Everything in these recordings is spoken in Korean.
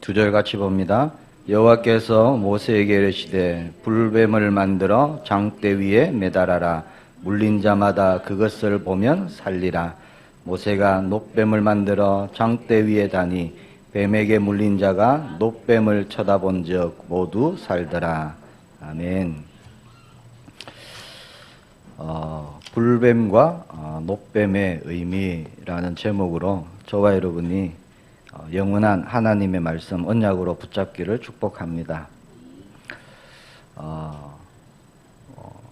두 절 같이 봅니다. 여호와께서 모세에게 이르시되 불뱀을 만들어 장대 위에 매달아라. 물린 자마다 그것을 보면 살리라. 모세가 놋뱀을 만들어 장대 위에 다니 뱀에게 물린 자가 놋뱀을 쳐다본 적 모두 살더라. 아멘. 불뱀과 놋뱀의 의미라는 제목으로 저와 여러분이 영원한 하나님의 말씀 언약으로 붙잡기를 축복합니다.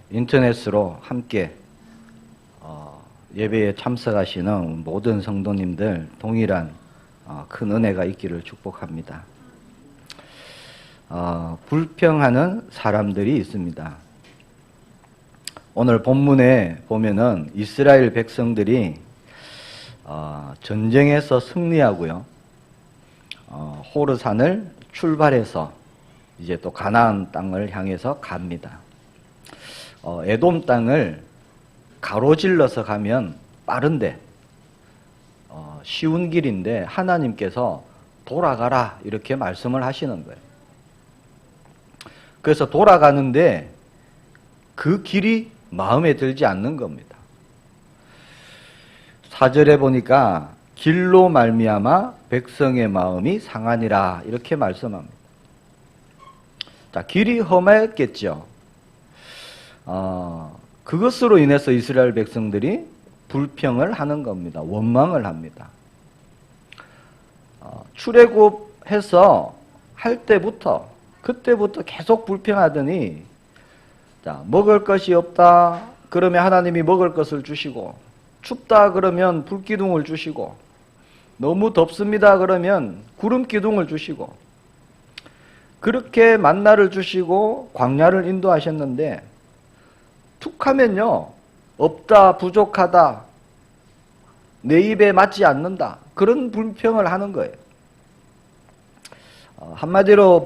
인터넷으로 함께 예배에 참석하시는 모든 성도님들 동일한 큰 은혜가 있기를 축복합니다. 불평하는 사람들이 있습니다. 오늘 본문에 보면은 이스라엘 백성들이 전쟁에서 승리하고요. 호르산을 출발해서 이제 또 가나안 땅을 향해서 갑니다. 에돔 땅을 가로질러서 가면 빠른데 쉬운 길인데 하나님께서 돌아가라 이렇게 말씀을 하시는 거예요. 그래서 돌아가는데 그 길이 마음에 들지 않는 겁니다. 4절에 보니까 길로 말미암아 백성의 마음이 상하니라 이렇게 말씀합니다. 자, 길이 험했겠죠. 그것으로 인해서 이스라엘 백성들이 불평을 하는 겁니다. 원망을 합니다. 출애굽해서 할 때부터 그때부터 계속 불평하더니 자, 먹을 것이 없다 그러면 하나님이 먹을 것을 주시고, 춥다 그러면 불기둥을 주시고, 너무 덥습니다 그러면 구름 기둥을 주시고, 그렇게 만나를 주시고 광야를 인도하셨는데 툭 하면요, 없다, 부족하다, 내 입에 맞지 않는다, 그런 불평을 하는 거예요. 한마디로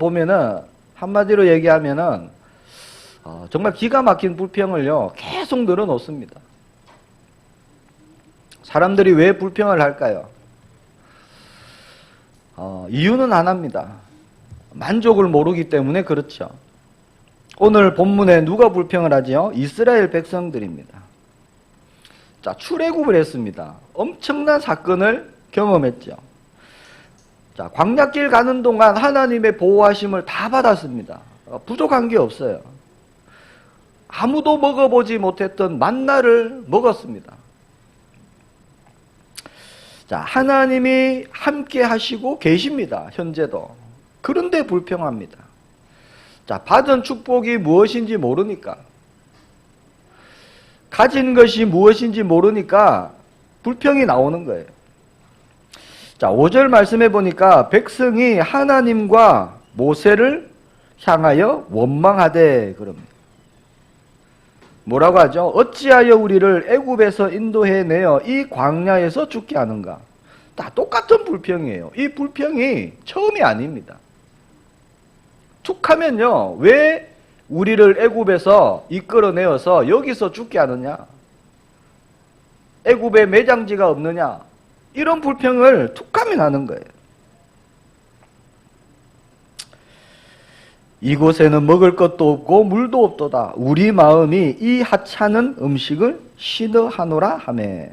얘기하면은 정말 기가 막힌 불평을요 계속 늘어놓습니다. 사람들이 왜 불평을 할까요? 이유는 하나입니다. 만족을 모르기 때문에 그렇죠. 오늘 본문에 누가 불평을 하지요? 이스라엘 백성들입니다. 자, 출애굽을 했습니다. 엄청난 사건을 경험했죠. 자, 광야길 가는 동안 하나님의 보호하심을 다 받았습니다. 부족한 게 없어요. 아무도 먹어보지 못했던 만나를 먹었습니다. 자, 하나님이 함께 하시고 계십니다. 현재도. 그런데 불평합니다. 자, 받은 축복이 무엇인지 모르니까, 가진 것이 무엇인지 모르니까 불평이 나오는 거예요. 자, 5절 말씀해 보니까 백성이 하나님과 모세를 향하여 원망하되 그럽니다. 뭐라고 하죠? 어찌하여 우리를 애굽에서 인도해내어 이 광야에서 죽게 하는가? 다 똑같은 불평이에요. 이 불평이 처음이 아닙니다. 툭 하면요, 왜 우리를 애굽에서 이끌어내어서 여기서 죽게 하느냐? 애굽에 매장지가 없느냐? 이런 불평을 툭 하면 하는 거예요. 이곳에는 먹을 것도 없고 물도 없도다. 우리 마음이 이 하찮은 음식을 싫어하노라 하매.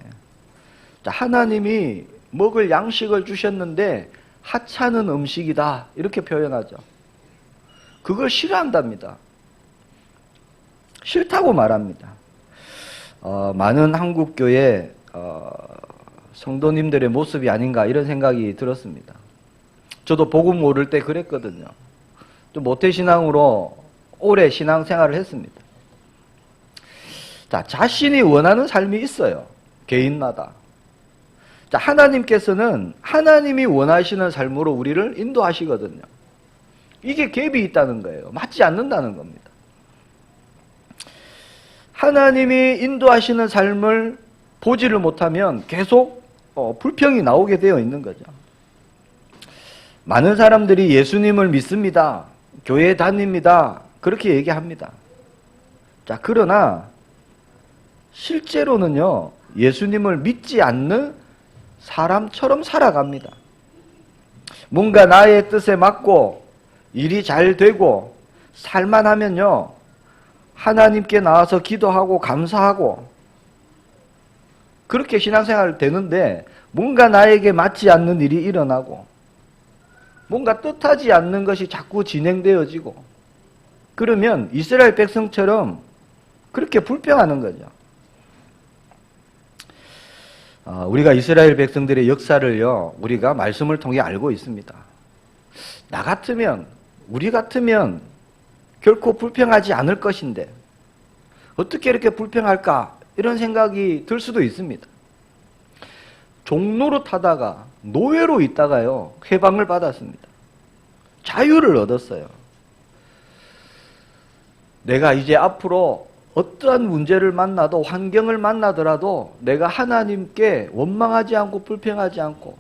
자, 하나님이 먹을 양식을 주셨는데 하찮은 음식이다 이렇게 표현하죠. 그걸 싫어한답니다. 싫다고 말합니다. 많은 한국교회 성도님들의 모습이 아닌가 이런 생각이 들었습니다. 저도 복음 모를 때 그랬거든요. 좀 모태신앙으로 오래 신앙생활을 했습니다. 자, 자신이 원하는 삶이 있어요. 개인마다. 자, 하나님께서는 하나님이 원하시는 삶으로 우리를 인도하시거든요. 이게 갭이 있다는 거예요. 맞지 않는다는 겁니다. 하나님이 인도하시는 삶을 보지를 못하면 계속 불평이 나오게 되어 있는 거죠. 많은 사람들이 예수님을 믿습니다. 교회에 다닙니다. 그렇게 얘기합니다. 자, 그러나 실제로는요, 예수님을 믿지 않는 사람처럼 살아갑니다. 뭔가 나의 뜻에 맞고 일이 잘 되고 살만하면요, 하나님께 나와서 기도하고 감사하고 그렇게 신앙생활 되는데, 뭔가 나에게 맞지 않는 일이 일어나고 뭔가 뜻하지 않는 것이 자꾸 진행되어지고, 그러면 이스라엘 백성처럼 그렇게 불평하는 거죠. 우리가 이스라엘 백성들의 역사를요, 우리가 말씀을 통해 알고 있습니다. 나 같으면, 우리 같으면 결코 불평하지 않을 것인데 어떻게 이렇게 불평할까, 이런 생각이 들 수도 있습니다. 종로로 타다가 노예로 있다가요, 해방을 받았습니다. 자유를 얻었어요. 내가 이제 앞으로 어떠한 문제를 만나도, 환경을 만나더라도 내가 하나님께 원망하지 않고 불평하지 않고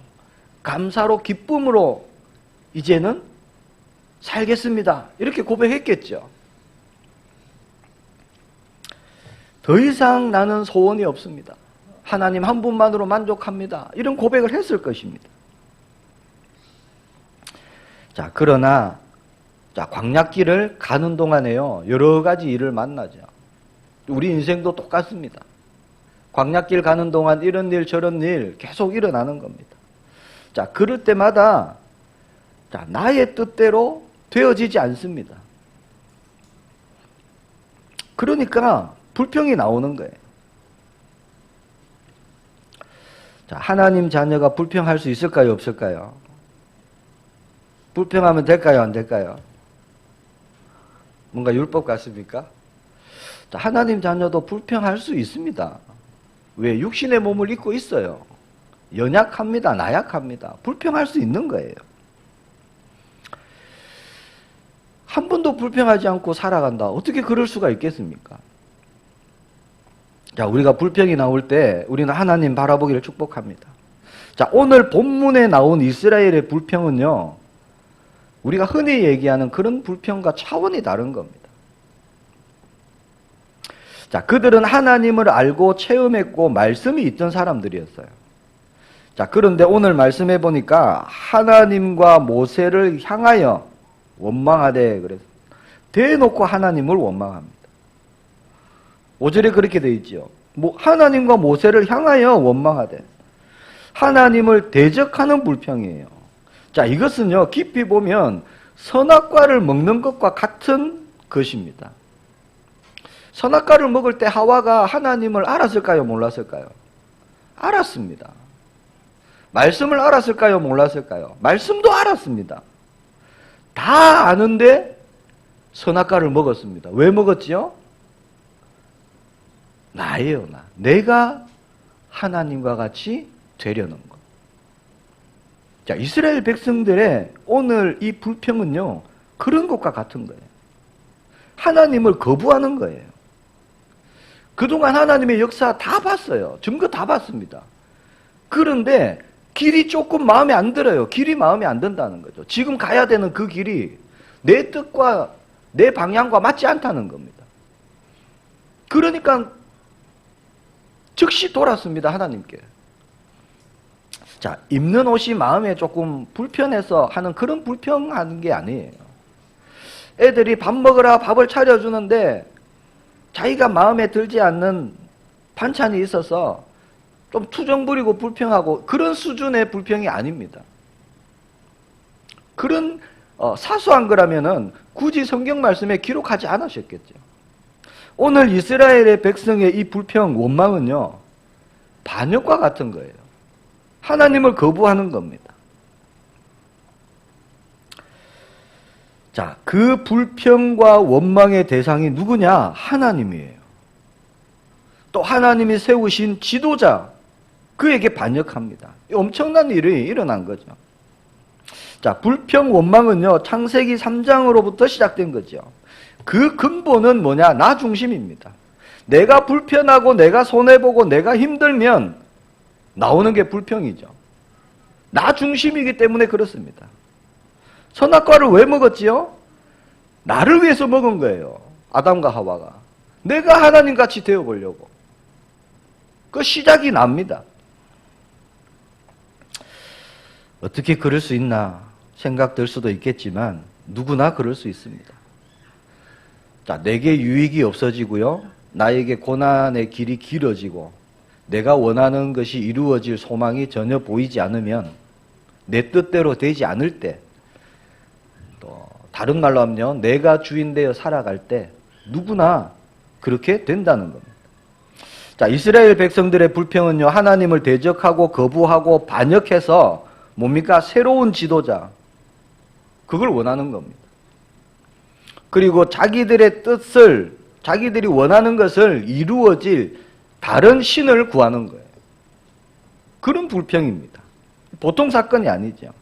감사로 기쁨으로 이제는 살겠습니다, 이렇게 고백했겠죠. 더 이상 나는 소원이 없습니다, 하나님 한 분만으로 만족합니다, 이런 고백을 했을 것입니다. 자, 그러나 광야길을 가는 동안에요, 여러 가지 일을 만나죠. 우리 인생도 똑같습니다. 광야길 가는 동안 이런 일 저런 일 계속 일어나는 겁니다. 자, 그럴 때마다 나의 뜻대로 되어지지 않습니다. 그러니까 불평이 나오는 거예요. 자, 하나님 자녀가 불평할 수 있을까요, 없을까요? 불평하면 될까요, 안 될까요? 뭔가 율법 같습니까? 자, 하나님 자녀도 불평할 수 있습니다. 왜? 육신의 몸을 입고 있어요. 연약합니다, 나약합니다. 불평할 수 있는 거예요. 한 번도 불평하지 않고 살아간다, 어떻게 그럴 수가 있겠습니까? 자, 우리가 불평이 나올 때 우리는 하나님 바라보기를 축복합니다. 자, 오늘 본문에 나온 이스라엘의 불평은요, 우리가 흔히 얘기하는 그런 불평과 차원이 다른 겁니다. 자, 그들은 하나님을 알고 체험했고 말씀이 있던 사람들이었어요. 자, 그런데 오늘 말씀해 보니까 하나님과 모세를 향하여 원망하되, 그래서 대놓고 하나님을 원망합니다. 5절에 그렇게 되어 있죠. 하나님과 모세를 향하여 원망하되, 하나님을 대적하는 불평이에요. 자, 이것은요, 깊이 보면 선악과를 먹는 것과 같은 것입니다. 선악과를 먹을 때 하와가 하나님을 알았을까요, 몰랐을까요? 알았습니다. 말씀을 알았을까요, 몰랐을까요? 말씀도 알았습니다. 다 아는데 선악과를 먹었습니다. 왜 먹었지요? 나예요, 나. 내가 하나님과 같이 되려는 것. 자, 이스라엘 백성들의 오늘 이 불평은요, 그런 것과 같은 거예요. 하나님을 거부하는 거예요. 그동안 하나님의 역사 다 봤어요. 증거 다 봤습니다. 그런데 길이 조금 마음에 안 들어요. 길이 마음에 안 든다는 거죠. 지금 가야 되는 그 길이 내 뜻과 내 방향과 맞지 않다는 겁니다. 그러니까 즉시 돌았습니다, 하나님께. 자, 입는 옷이 마음에 조금 불편해서 하는 그런 불평하는 게 아니에요. 애들이 밥 먹으라 밥을 차려주는데 자기가 마음에 들지 않는 반찬이 있어서 좀 투정 부리고 불평하고, 그런 수준의 불평이 아닙니다. 그런 사소한 거라면은 굳이 성경 말씀에 기록하지 않으셨겠죠. 오늘 이스라엘의 백성의 이 불평, 원망은요, 반역과 같은 거예요. 하나님을 거부하는 겁니다. 자, 그 불평과 원망의 대상이 누구냐? 하나님이에요. 또 하나님이 세우신 지도자, 그에게 반역합니다. 엄청난 일이 일어난 거죠. 자, 불평, 원망은요, 창세기 3장으로부터 시작된 거죠. 그 근본은 뭐냐? 나 중심입니다. 내가 불편하고 내가 손해보고 내가 힘들면 나오는 게 불평이죠. 나 중심이기 때문에 그렇습니다. 선악과를 왜 먹었지요? 나를 위해서 먹은 거예요. 아담과 하와가. 내가 하나님같이 되어보려고. 그 시작이 납니다. 어떻게 그럴 수 있나 생각될 수도 있겠지만 누구나 그럴 수 있습니다. 자, 내게 유익이 없어지고요. 나에게 고난의 길이 길어지고 내가 원하는 것이 이루어질 소망이 전혀 보이지 않으면 내 뜻대로 되지 않을 때 또 다른 말로 하면 내가 주인 되어 살아갈 때 누구나 그렇게 된다는 겁니다. 자, 이스라엘 백성들의 불평은요, 하나님을 대적하고 거부하고 반역해서 뭡니까? 새로운 지도자, 그걸 원하는 겁니다. 그리고 자기들의 뜻을, 자기들이 원하는 것을 이루어질 다른 신을 구하는 거예요. 그런 불평입니다. 보통 사건이 아니죠.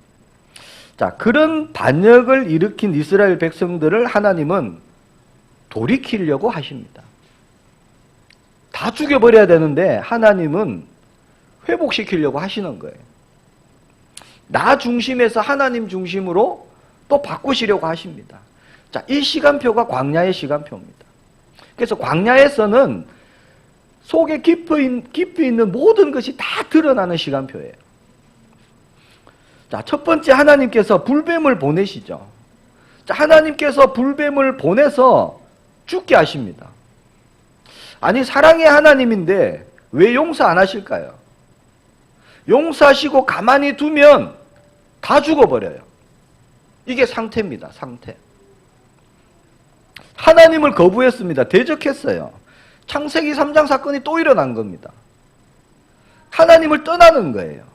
자, 그런 반역을 일으킨 이스라엘 백성들을 하나님은 돌이키려고 하십니다. 다 죽여버려야 되는데 하나님은 회복시키려고 하시는 거예요. 나 중심에서 하나님 중심으로 또 바꾸시려고 하십니다. 자, 이 시간표가 광야의 시간표입니다. 그래서 광야에서는 속에 깊이 있는 모든 것이 다 드러나는 시간표예요. 자, 첫 번째 하나님께서 불뱀을 보내시죠. 자, 하나님께서 불뱀을 보내서 죽게 하십니다. 아니, 사랑의 하나님인데 왜 용서 안 하실까요? 용서하시고 가만히 두면 다 죽어버려요. 이게 상태입니다. 상태. 하나님을 거부했습니다. 대적했어요. 창세기 3장 사건이 또 일어난 겁니다. 하나님을 떠나는 거예요.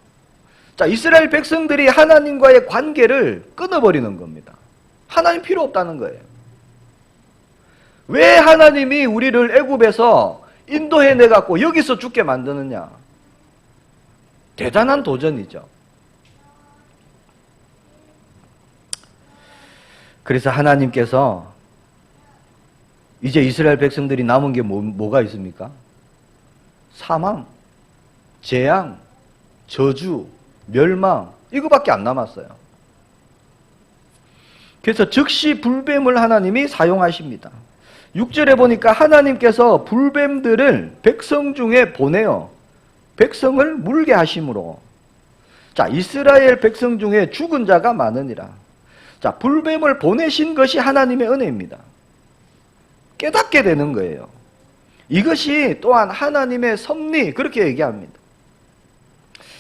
자, 이스라엘 백성들이 하나님과의 관계를 끊어버리는 겁니다. 하나님 필요 없다는 거예요. 왜 하나님이 우리를 애굽에서 인도해내갖고 여기서 죽게 만드느냐? 대단한 도전이죠. 그래서 하나님께서 이제 이스라엘 백성들이 남은 게 뭐가 있습니까? 사망, 재앙, 저주, 멸망, 이거밖에 안 남았어요. 그래서 즉시 불뱀을 하나님이 사용하십니다. 6절에 보니까 하나님께서 불뱀들을 백성 중에 보내어 백성을 물게 하심으로, 자, 이스라엘 백성 중에 죽은 자가 많으니라. 자, 불뱀을 보내신 것이 하나님의 은혜입니다. 깨닫게 되는 거예요. 이것이 또한 하나님의 섭리, 그렇게 얘기합니다.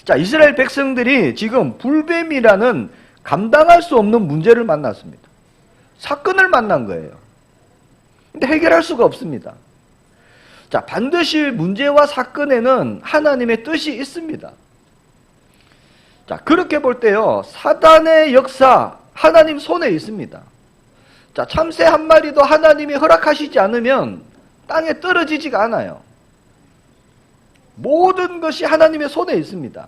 자, 이스라엘 백성들이 지금 불뱀이라는 감당할 수 없는 문제를 만났습니다. 사건을 만난 거예요. 근데 해결할 수가 없습니다. 자, 반드시 문제와 사건에는 하나님의 뜻이 있습니다. 자, 그렇게 볼 때요, 사단의 역사, 하나님 손에 있습니다. 자, 참새 한 마리도 하나님이 허락하시지 않으면 땅에 떨어지지가 않아요. 모든 것이 하나님의 손에 있습니다.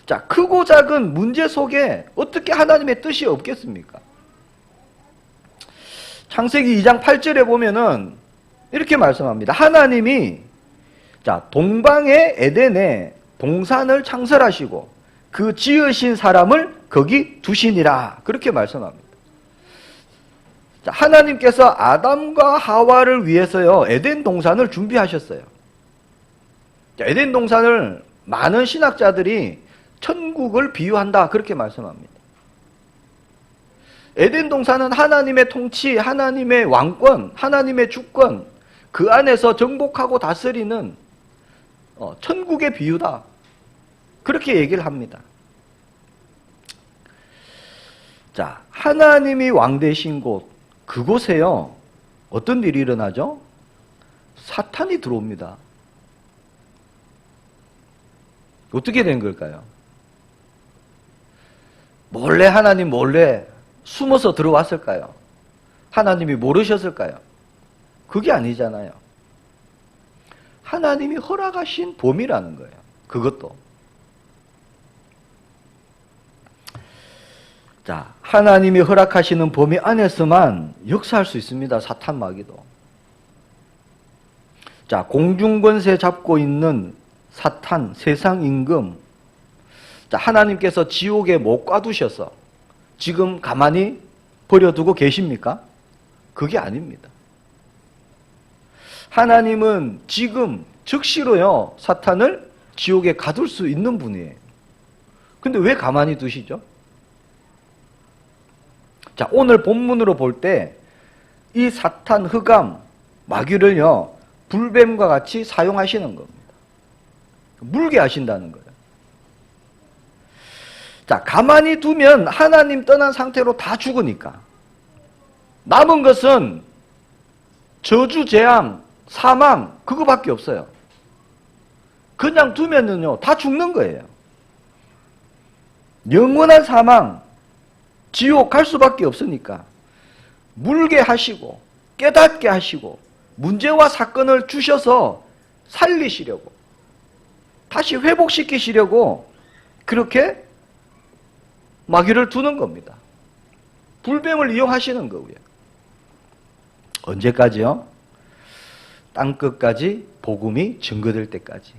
자, 크고 작은 문제 속에 어떻게 하나님의 뜻이 없겠습니까? 창세기 2장 8절에 보면은 이렇게 말씀합니다. 하나님이, 자, 동방의 에덴에 동산을 창설하시고 그 지으신 사람을 거기 두시니라. 그렇게 말씀합니다. 자, 하나님께서 아담과 하와를 위해서요, 에덴 동산을 준비하셨어요. 자, 에덴 동산을 많은 신학자들이 천국을 비유한다, 그렇게 말씀합니다. 에덴 동산은 하나님의 통치, 하나님의 왕권, 하나님의 주권, 그 안에서 정복하고 다스리는 천국의 비유다, 그렇게 얘기를 합니다. 자, 하나님이 왕 되신 곳, 그곳에요, 어떤 일이 일어나죠? 사탄이 들어옵니다. 어떻게 된 걸까요? 몰래, 하나님 몰래 숨어서 들어왔을까요? 하나님이 모르셨을까요? 그게 아니잖아요. 하나님이 허락하신 범이라는 거예요. 그것도. 자, 하나님이 허락하시는 범위 안에서만 역사할 수 있습니다. 사탄 마귀도. 자, 공중권세 잡고 있는 사탄, 세상 임금. 자, 하나님께서 지옥에 못 꽈두셔서 지금 가만히 버려두고 계십니까? 그게 아닙니다. 하나님은 지금 즉시로요, 사탄을 지옥에 가둘 수 있는 분이에요. 근데 왜 가만히 두시죠? 자, 오늘 본문으로 볼 때 이 사탄, 흑암, 마귀를요, 불뱀과 같이 사용하시는 겁니다. 물게 하신다는 거예요. 자, 가만히 두면 하나님 떠난 상태로 다 죽으니까 남은 것은 저주, 재앙, 사망, 그거밖에 없어요. 그냥 두면은요, 다 죽는 거예요. 영원한 사망, 지옥 갈 수밖에 없으니까 물게 하시고 깨닫게 하시고 문제와 사건을 주셔서 살리시려고, 다시 회복시키시려고 그렇게 마귀를 두는 겁니다. 불뱀을 이용하시는 거고요. 언제까지요? 땅끝까지 복음이 증거될 때까지.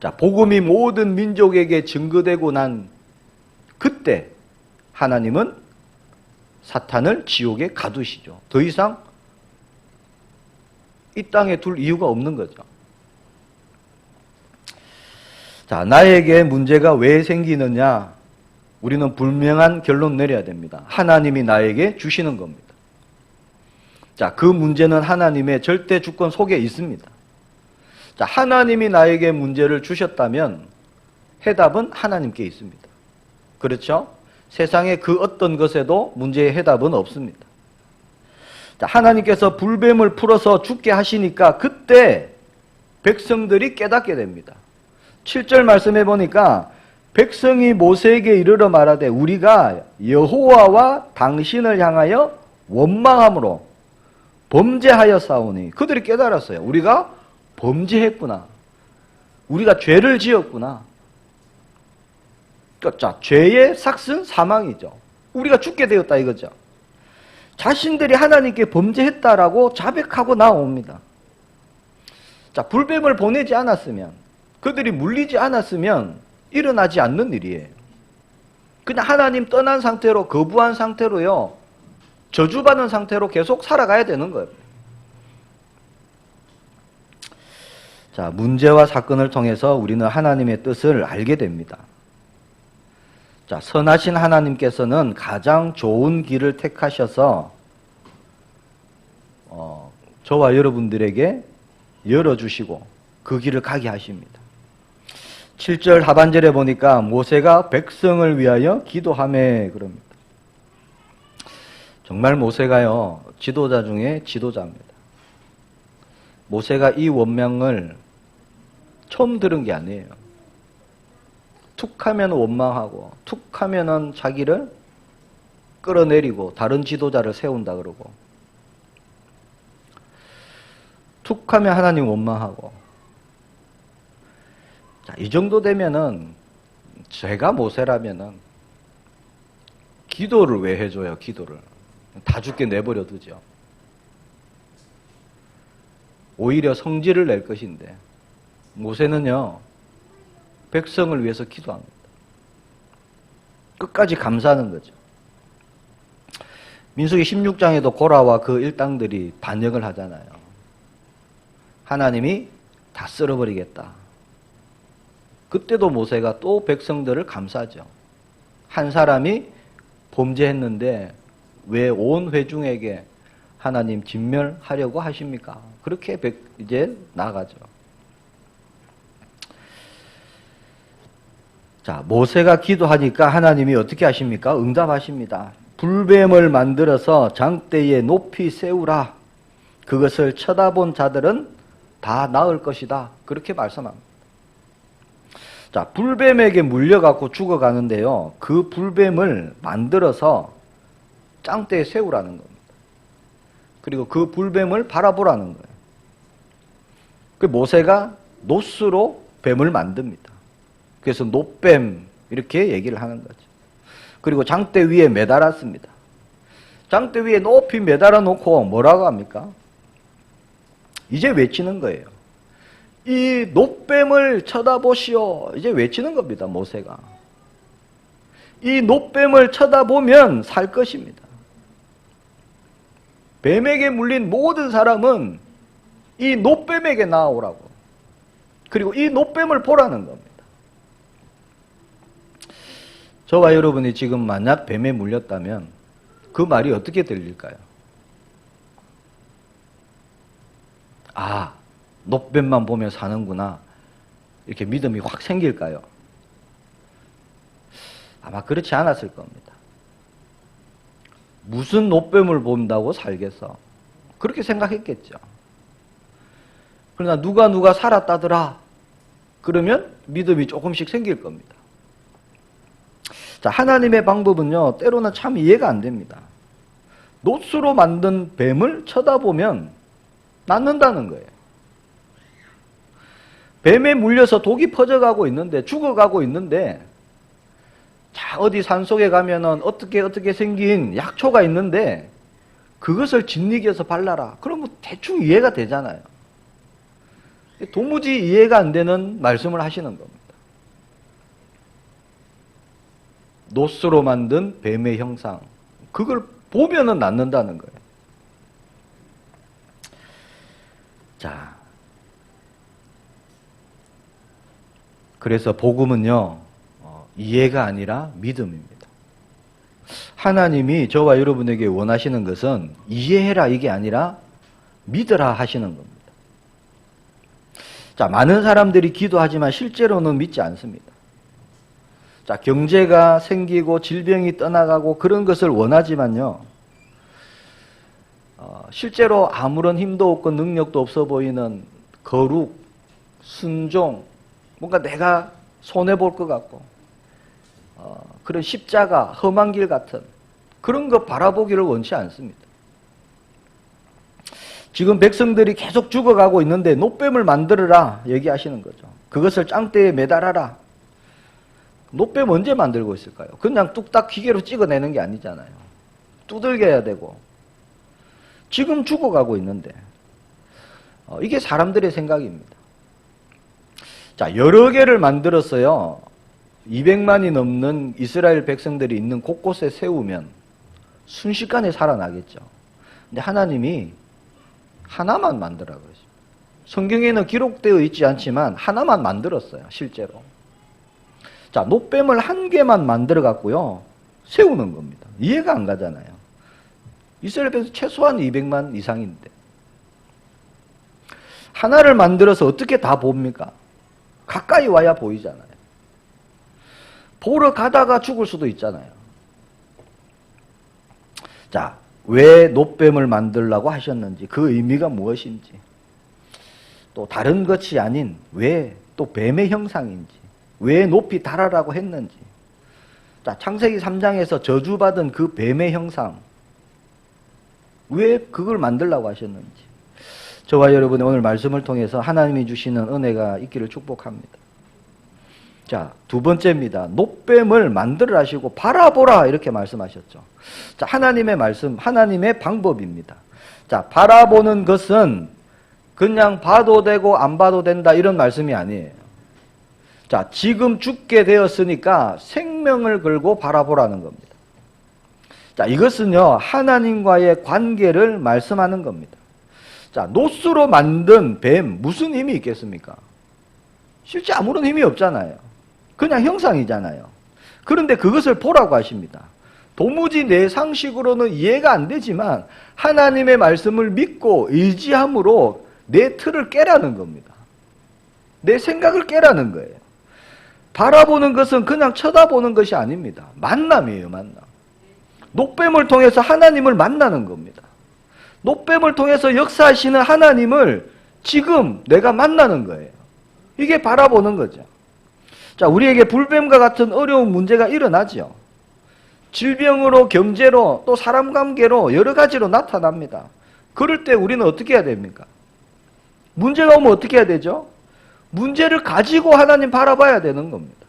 자, 복음이 모든 민족에게 증거되고 난 그때 하나님은 사탄을 지옥에 가두시죠. 더 이상 이 땅에 둘 이유가 없는 거죠. 자, 나에게 문제가 왜 생기느냐? 우리는 분명한 결론 내려야 됩니다. 하나님이 나에게 주시는 겁니다. 자, 그 문제는 하나님의 절대 주권 속에 있습니다. 자, 하나님이 나에게 문제를 주셨다면 해답은 하나님께 있습니다. 그렇죠? 세상의 그 어떤 것에도 문제의 해답은 없습니다. 자, 하나님께서 불뱀을 풀어서 죽게 하시니까 그때 백성들이 깨닫게 됩니다. 7절 말씀해 보니까 백성이 모세에게 이르러 말하되 우리가 여호와와 당신을 향하여 원망함으로 범죄하여 싸우니, 그들이 깨달았어요. 우리가 범죄했구나. 우리가 죄를 지었구나. 자, 죄의 삭은 사망이죠. 우리가 죽게 되었다 이거죠. 자신들이 하나님께 범죄했다라고 자백하고 나옵니다. 자, 불뱀을 보내지 않았으면, 그들이 물리지 않았으면 일어나지 않는 일이에요. 그냥 하나님 떠난 상태로, 거부한 상태로요, 저주받은 상태로 계속 살아가야 되는 거예요. 자, 문제와 사건을 통해서 우리는 하나님의 뜻을 알게 됩니다. 자, 선하신 하나님께서는 가장 좋은 길을 택하셔서 저와 여러분들에게 열어주시고 그 길을 가게 하십니다. 7절 하반절에 보니까 모세가 백성을 위하여 기도하매 그럽니다. 정말 모세가요, 지도자 중에 지도자입니다. 모세가 이 원명을 처음 들은 게 아니에요. 툭 하면 원망하고 툭 하면은 자기를 끌어내리고 다른 지도자를 세운다 그러고, 툭 하면 하나님 원망하고. 자, 이 정도 되면은 제가 모세라면은 기도를 왜 해줘요? 기도를 다 죽게 내버려 두죠. 오히려 성질을 낼 것인데 모세는요, 백성을 위해서 기도합니다. 끝까지 감사하는 거죠. 민수기 16장에도 고라와 그 일당들이 반역을 하잖아요. 하나님이 다 쓸어버리겠다. 그때도 모세가 또 백성들을 감싸죠. 한 사람이 범죄했는데 왜 온 회중에게 하나님 진멸하려고 하십니까? 그렇게 이제 나가죠. 자, 모세가 기도하니까 하나님이 어떻게 하십니까? 응답하십니다. 불뱀을 만들어서 장대에 높이 세우라. 그것을 쳐다본 자들은 다 나을 것이다. 그렇게 말씀합니다. 자, 불뱀에게 물려갖고 죽어가는데요, 그 불뱀을 만들어서 장대에 세우라는 겁니다. 그리고 그 불뱀을 바라보라는 거예요. 그 모세가 노스로 뱀을 만듭니다. 그래서 노뱀 이렇게 얘기를 하는 거죠. 그리고 장대 위에 매달았습니다. 장대 위에 높이 매달아 놓고 뭐라고 합니까? 이제 외치는 거예요. 이 노뱀을 쳐다보시오. 이제 외치는 겁니다, 모세가. 이 노뱀을 쳐다보면 살 것입니다. 뱀에게 물린 모든 사람은 이 노뱀에게 나아오라고. 그리고 이 노뱀을 보라는 겁니다. 저와 여러분이 지금 만약 뱀에 물렸다면 그 말이 어떻게 들릴까요? 아, 노뱀만 보면 사는구나. 이렇게 믿음이 확 생길까요? 아마 그렇지 않았을 겁니다. 무슨 노뱀을 본다고 살겠어? 그렇게 생각했겠죠. 그러나 누가 살았다더라. 그러면 믿음이 조금씩 생길 겁니다. 자, 하나님의 방법은요, 때로는 참 이해가 안 됩니다. 놋으로 만든 뱀을 쳐다보면 낫는다는 거예요. 뱀에 물려서 독이 퍼져가고 있는데, 죽어가고 있는데, 자, 어디 산속에 가면은 어떻게 생긴 약초가 있는데, 그것을 짓이겨서 발라라. 그러면 대충 이해가 되잖아요. 도무지 이해가 안 되는 말씀을 하시는 겁니다. 놋으로 만든 뱀의 형상, 그걸 보면은 낫는다는 거예요. 자, 그래서 복음은요, 이해가 아니라 믿음입니다. 하나님이 저와 여러분에게 원하시는 것은 이해해라 이게 아니라 믿으라 하시는 겁니다. 자, 많은 사람들이 기도하지만 실제로는 믿지 않습니다. 자, 경제가 생기고 질병이 떠나가고 그런 것을 원하지만요, 실제로 아무런 힘도 없고 능력도 없어 보이는 거룩, 순종, 뭔가 내가 손해볼 것 같고, 그런 십자가, 험한 길 같은 그런 거 바라보기를 원치 않습니다. 지금 백성들이 계속 죽어가고 있는데 놋뱀을 만들어라 얘기하시는 거죠. 그것을 짱대에 매달아라. 놋뱀 언제 만들고 있을까요? 그냥 뚝딱 기계로 찍어내는 게 아니잖아요. 두들겨야 되고. 지금 죽어가고 있는데 이게 사람들의 생각입니다. 자, 여러 개를 만들었어요. 200만이 넘는 이스라엘 백성들이 있는 곳곳에 세우면 순식간에 살아나겠죠. 근데 하나님이 하나만 만들라고 그러죠. 성경에는 기록되어 있지 않지만 하나만 만들었어요, 실제로. 자, 놋뱀을 한 개만 만들어 갖고요, 세우는 겁니다. 이해가 안 가잖아요. 이스라엘 백성 최소한 200만 이상인데. 하나를 만들어서 어떻게 다 봅니까? 가까이 와야 보이잖아요. 보러 가다가 죽을 수도 있잖아요. 자, 왜 놋뱀을 만들라고 하셨는지, 그 의미가 무엇인지, 또 다른 것이 아닌 왜 또 뱀의 형상인지, 왜 높이 달아라고 했는지, 자, 창세기 3장에서 저주받은 그 뱀의 형상, 왜 그걸 만들라고 하셨는지, 저와 여러분의 오늘 말씀을 통해서 하나님이 주시는 은혜가 있기를 축복합니다. 자, 두 번째입니다. 놋뱀을 만들어 하시고 바라보라 이렇게 말씀하셨죠. 자, 하나님의 말씀, 하나님의 방법입니다. 자, 바라보는 것은 그냥 봐도 되고 안 봐도 된다 이런 말씀이 아니에요. 자, 지금 죽게 되었으니까 생명을 걸고 바라보라는 겁니다. 자, 이것은요, 하나님과의 관계를 말씀하는 겁니다. 자, 놋으로 만든 뱀, 무슨 힘이 있겠습니까? 실제 아무런 힘이 없잖아요. 그냥 형상이잖아요. 그런데 그것을 보라고 하십니다. 도무지 내 상식으로는 이해가 안 되지만 하나님의 말씀을 믿고 의지함으로 내 틀을 깨라는 겁니다. 내 생각을 깨라는 거예요. 바라보는 것은 그냥 쳐다보는 것이 아닙니다. 만남이에요, 만남. 놋뱀을 통해서 하나님을 만나는 겁니다. 놋뱀을 통해서 역사하시는 하나님을 지금 내가 만나는 거예요. 이게 바라보는 거죠. 자, 우리에게 불뱀과 같은 어려운 문제가 일어나죠. 질병으로, 경제로, 또 사람 관계로 여러 가지로 나타납니다. 그럴 때 우리는 어떻게 해야 됩니까? 문제가 오면 어떻게 해야 되죠? 문제를 가지고 하나님 바라봐야 되는 겁니다.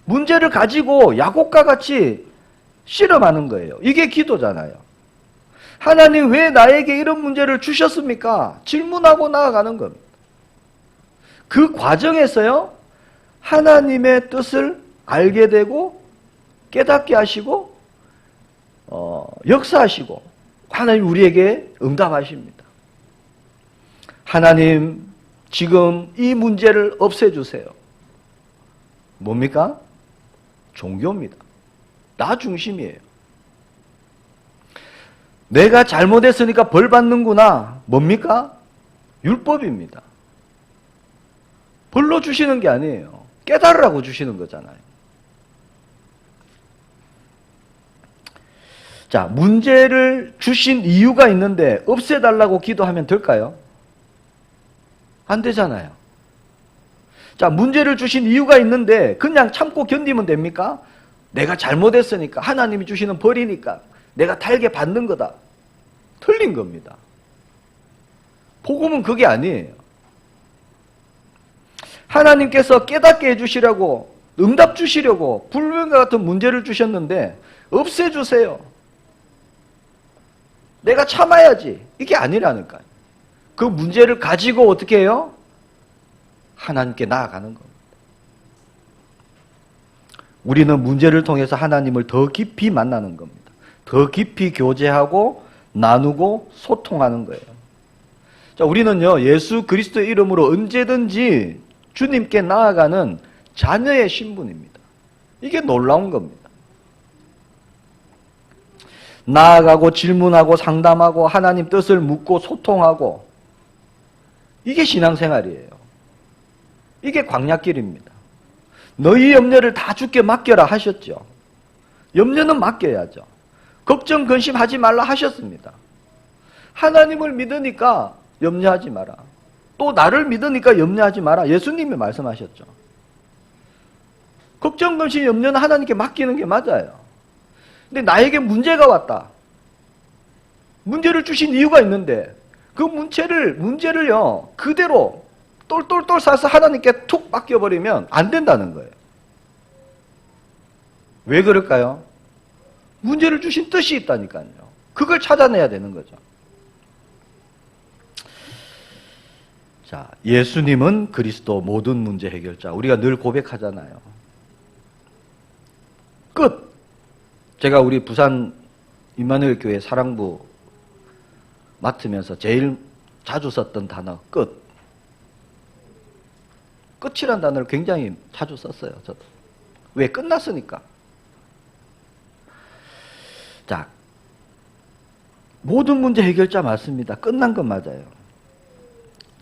문제를 가지고 야곱과 같이 실험하는 거예요. 이게 기도잖아요. 하나님 왜 나에게 이런 문제를 주셨습니까? 질문하고 나아가는 겁니다. 그 과정에서요, 하나님의 뜻을 알게 되고 깨닫게 하시고 역사하시고 하나님 우리에게 응답하십니다. 하나님 지금 이 문제를 없애주세요. 뭡니까? 종교입니다. 나 중심이에요. 내가 잘못했으니까 벌 받는구나. 뭡니까? 율법입니다. 벌로 주시는 게 아니에요. 깨달으라고 주시는 거잖아요. 자, 문제를 주신 이유가 있는데 없애달라고 기도하면 될까요? 안 되잖아요. 자, 문제를 주신 이유가 있는데 그냥 참고 견디면 됩니까? 내가 잘못했으니까, 하나님이 주시는 벌이니까 내가 달게 받는 거다. 틀린 겁니다. 복음은 그게 아니에요. 하나님께서 깨닫게 해주시라고, 응답 주시려고 불변과 같은 문제를 주셨는데 없애주세요. 내가 참아야지. 이게 아니라니까요. 그 문제를 가지고 어떻게 해요? 하나님께 나아가는 겁니다. 우리는 문제를 통해서 하나님을 더 깊이 만나는 겁니다. 더 깊이 교제하고 나누고 소통하는 거예요. 자, 우리는요, 예수 그리스도의 이름으로 언제든지 주님께 나아가는 자녀의 신분입니다. 이게 놀라운 겁니다. 나아가고 질문하고 상담하고 하나님 뜻을 묻고 소통하고, 이게 신앙생활이에요. 이게 광야길입니다. 너희 염려를 다 주께 맡겨라 하셨죠. 염려는 맡겨야죠. 걱정 근심하지 말라 하셨습니다. 하나님을 믿으니까 염려하지 마라. 또 나를 믿으니까 염려하지 마라. 예수님이 말씀하셨죠. 걱정 근심 염려는 하나님께 맡기는 게 맞아요. 근데 나에게 문제가 왔다. 문제를 주신 이유가 있는데 그 문제를요 그대로 똘똘똘 싸서 하나님께 툭 맡겨버리면 안 된다는 거예요. 왜 그럴까요? 문제를 주신 뜻이 있다니까요. 그걸 찾아내야 되는 거죠. 자, 예수님은 그리스도 모든 문제 해결자. 우리가 늘 고백하잖아요. 끝! 제가 우리 부산 임마누엘 교회 사랑부 맡으면서 제일 자주 썼던 단어, 끝. 끝이란 단어를 굉장히 자주 썼어요, 저도. 왜? 끝났으니까. 자, 모든 문제 해결자 맞습니다. 끝난 건 맞아요.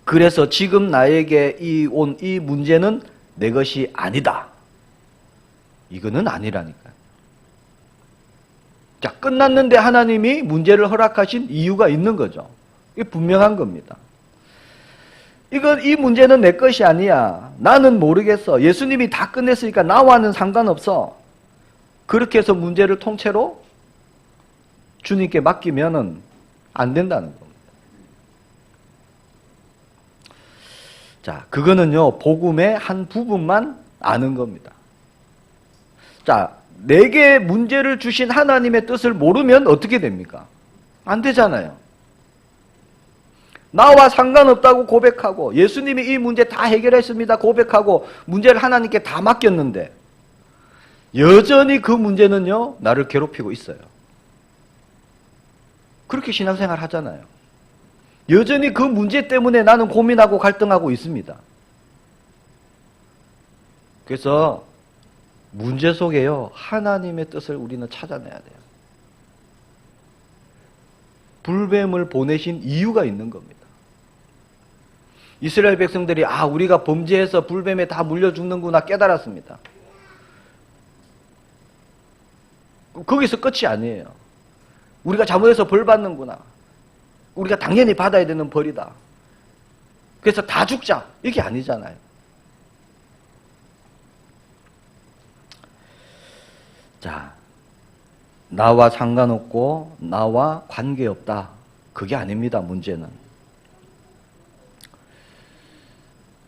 그래서 지금 나에게 온 이 문제는 내 것이 아니다. 이거는 아니라니까요. 자, 끝났는데 하나님이 문제를 허락하신 이유가 있는 거죠. 이게 분명한 겁니다. 이 문제는 내 것이 아니야. 나는 모르겠어. 예수님이 다 끝냈으니까 나와는 상관없어. 그렇게 해서 문제를 통째로 주님께 맡기면은 안 된다는 겁니다. 자, 그거는요, 복음의 한 부분만 아는 겁니다. 자, 내게 문제를 주신 하나님의 뜻을 모르면 어떻게 됩니까? 안 되잖아요. 나와 상관없다고 고백하고 예수님이 이 문제 다 해결했습니다 고백하고 문제를 하나님께 다 맡겼는데 여전히 그 문제는요 나를 괴롭히고 있어요. 그렇게 신앙생활 하잖아요. 여전히 그 문제 때문에 나는 고민하고 갈등하고 있습니다. 그래서 문제 속에요 하나님의 뜻을 우리는 찾아내야 돼요. 불뱀을 보내신 이유가 있는 겁니다. 이스라엘 백성들이 우리가 범죄해서 불뱀에 다 물려 죽는구나 깨달았습니다. 거기서 끝이 아니에요. 우리가 잘못해서 벌 받는구나. 우리가 당연히 받아야 되는 벌이다. 그래서 다 죽자. 이게 아니잖아요. 자, 나와 상관없고 나와 관계없다. 그게 아닙니다. 문제는.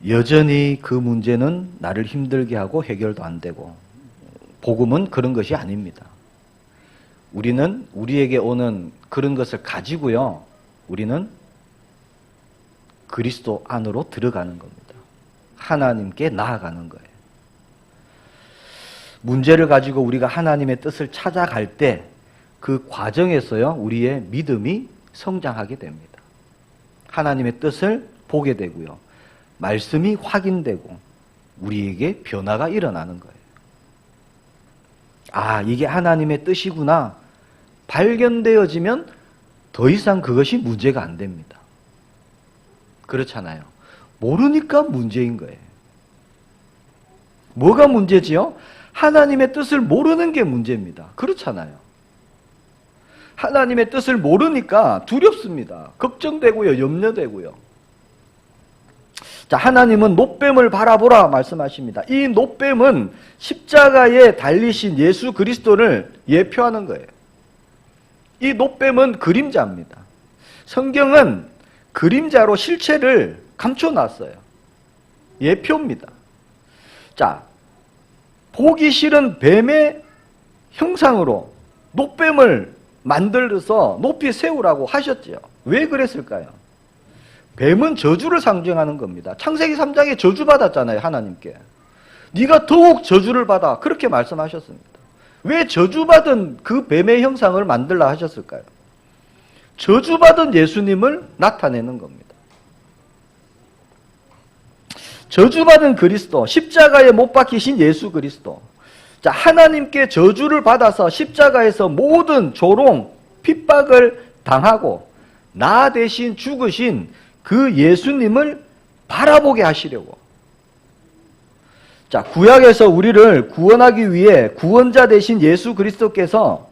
여전히 그 문제는 나를 힘들게 하고 해결도 안 되고 복음은 그런 것이 아닙니다. 우리는 우리에게 오는 그런 것을 가지고요. 우리는 그리스도 안으로 들어가는 겁니다. 하나님께 나아가는 거예요. 문제를 가지고 우리가 하나님의 뜻을 찾아갈 때 그 과정에서요. 우리의 믿음이 성장하게 됩니다. 하나님의 뜻을 보게 되고요. 말씀이 확인되고 우리에게 변화가 일어나는 거예요. 아, 이게 하나님의 뜻이구나 발견되어지면 더 이상 그것이 문제가 안 됩니다. 그렇잖아요. 모르니까 문제인 거예요. 뭐가 문제지요? 하나님의 뜻을 모르는 게 문제입니다. 그렇잖아요. 하나님의 뜻을 모르니까 두렵습니다. 걱정되고요, 염려되고요. 자, 하나님은 놋뱀을 바라보라 말씀하십니다. 이 놋뱀은 십자가에 달리신 예수 그리스도를 예표하는 거예요. 이 놋뱀은 그림자입니다. 성경은 그림자로 실체를 감춰놨어요. 예표입니다. 자, 보기 싫은 뱀의 형상으로 놋뱀을 만들어서 높이 세우라고 하셨죠. 왜 그랬을까요? 뱀은 저주를 상징하는 겁니다. 창세기 3장에 저주받았잖아요, 하나님께. 네가 더욱 저주를 받아, 그렇게 말씀하셨습니다. 왜 저주받은 그 뱀의 형상을 만들라 하셨을까요? 저주받은 예수님을 나타내는 겁니다. 저주받은 그리스도, 십자가에 못 박히신 예수 그리스도. 자, 하나님께 저주를 받아서 십자가에서 모든 조롱, 핍박을 당하고 나 대신 죽으신 그 예수님을 바라보게 하시려고. 자, 구약에서 우리를 구원하기 위해 구원자 되신 예수 그리스도께서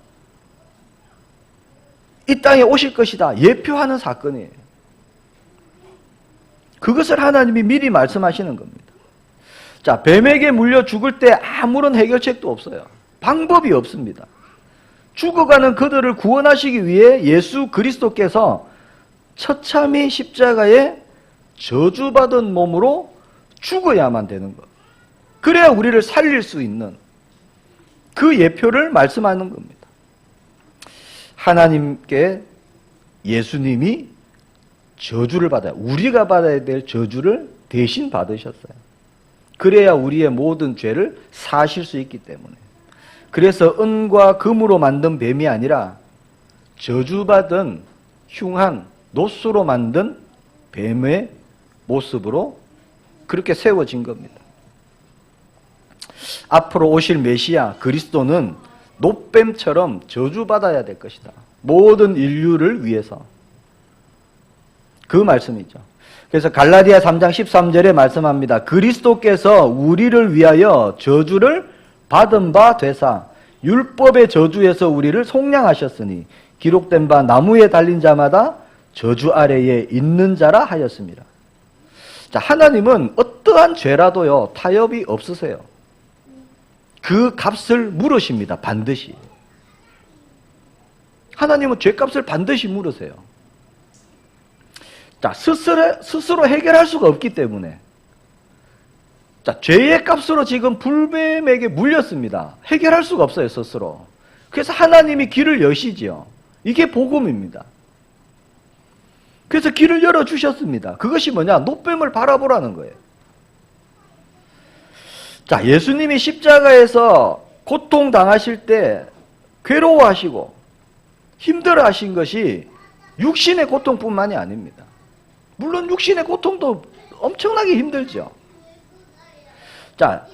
이 땅에 오실 것이다 예표하는 사건이에요. 그것을 하나님이 미리 말씀하시는 겁니다. 자, 뱀에게 물려 죽을 때 아무런 해결책도 없어요. 방법이 없습니다. 죽어가는 그들을 구원하시기 위해 예수 그리스도께서 처참히 십자가에 저주받은 몸으로 죽어야만 되는 것. 그래야 우리를 살릴 수 있는 그 예표를 말씀하는 겁니다. 하나님께 예수님이 저주를 받아요. 우리가 받아야 될 저주를 대신 받으셨어요. 그래야 우리의 모든 죄를 사실 수 있기 때문에. 그래서 은과 금으로 만든 뱀이 아니라 저주받은 흉한 노스로 만든 뱀의 모습으로 그렇게 세워진 겁니다. 앞으로 오실 메시아 그리스도는 놋뱀처럼 저주받아야 될 것이다. 모든 인류를 위해서. 그 말씀이죠. 그래서 갈라디아 3장 13절에 말씀합니다. 그리스도께서 우리를 위하여 저주를 받은 바 되사 율법의 저주에서 우리를 속량하셨으니 기록된 바 나무에 달린 자마다 저주 아래에 있는 자라 하였습니다. 자, 하나님은 어떠한 죄라도요 타협이 없으세요. 그 값을 물으십니다. 반드시. 하나님은 죄값을 반드시 물으세요. 자, 스스로 해결할 수가 없기 때문에. 자, 죄의 값으로 지금 불뱀에게 물렸습니다. 해결할 수가 없어요, 스스로. 그래서 하나님이 길을 여시지요. 이게 복음입니다. 그래서 길을 열어주셨습니다. 그것이 뭐냐? 놋뱀을 바라보라는 거예요. 자, 예수님이 십자가에서 고통당하실 때 괴로워하시고 힘들어하신 것이 육신의 고통뿐만이 아닙니다. 물론 육신의 고통도 엄청나게 힘들죠. 자,